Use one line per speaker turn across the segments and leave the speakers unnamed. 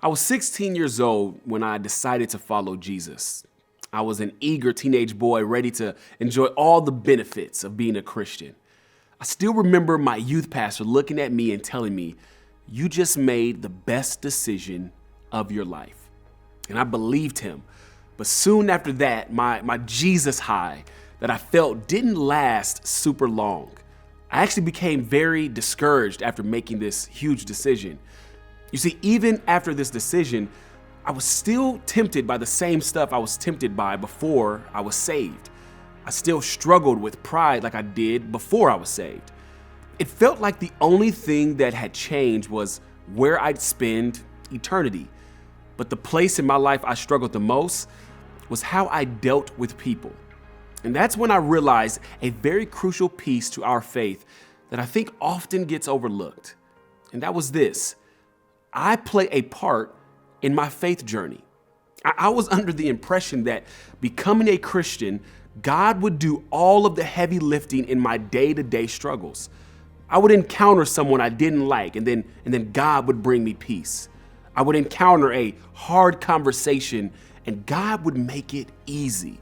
I was 16 years old when I decided to follow Jesus. I was an eager teenage boy ready to enjoy all the benefits of being a Christian. I still remember my youth pastor looking at me and telling me, "You just made the best decision of your life." And I believed him. But soon after that, my Jesus high that I felt didn't last super long. I actually became very discouraged after making this huge decision. You see, even after this decision, I was still tempted by the same stuff I was tempted by before I was saved. I still struggled with pride like I did before I was saved. It felt like the only thing that had changed was where I'd spend eternity. But the place in my life I struggled the most was how I dealt with people. And that's when I realized a very crucial piece to our faith that I think often gets overlooked. And that was this: I play a part in my faith journey. I was under the impression that becoming a Christian, God would do all of the heavy lifting in my day-to-day struggles. I would encounter someone I didn't like, and then God would bring me peace. I would encounter a hard conversation, and God would make it easy.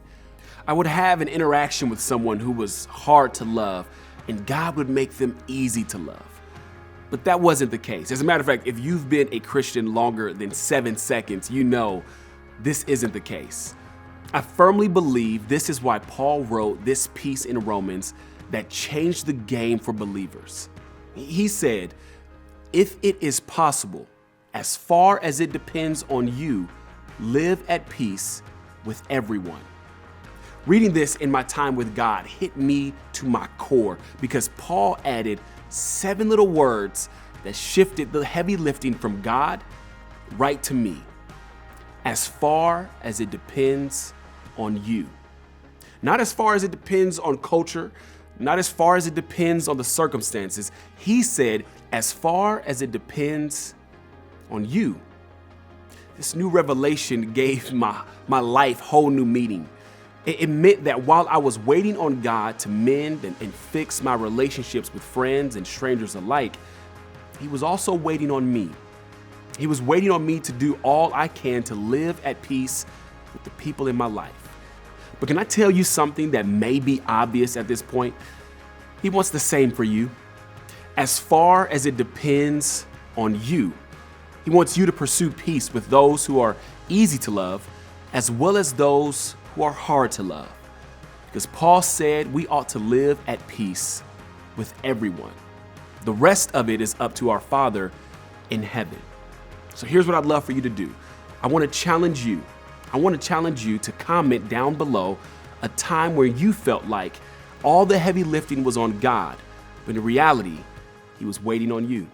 I would have an interaction with someone who was hard to love, and God would make them easy to love. But that wasn't the case. As a matter of fact, if you've been a Christian longer than 7 seconds, you know this isn't the case. I firmly believe this is why Paul wrote this piece in Romans that changed the game for believers. He said, "If it is possible, as far as it depends on you, live at peace with everyone." Reading this in my time with God hit me to my core because Paul added 7 little words that shifted the heavy lifting from God right to me. As far as it depends on you. Not as far as it depends on culture, not as far as it depends on the circumstances. He said, as far as it depends on you. This new revelation gave my life whole new meaning. It meant that while I was waiting on God to mend and fix my relationships with friends and strangers alike, He was also waiting on me. He was waiting on me to do all I can to live at peace with the people in my life. But can I tell you something that may be obvious at this point? He wants the same for you. As far as it depends on you, He wants you to pursue peace with those who are easy to love, as well as those who are hard to love. Because Paul said we ought to live at peace with everyone. The rest of it is up to our Father in heaven. So here's what I'd love for you to do. I want to challenge you. I want to challenge you to comment down below a time where you felt like all the heavy lifting was on God, but in reality, He was waiting on you.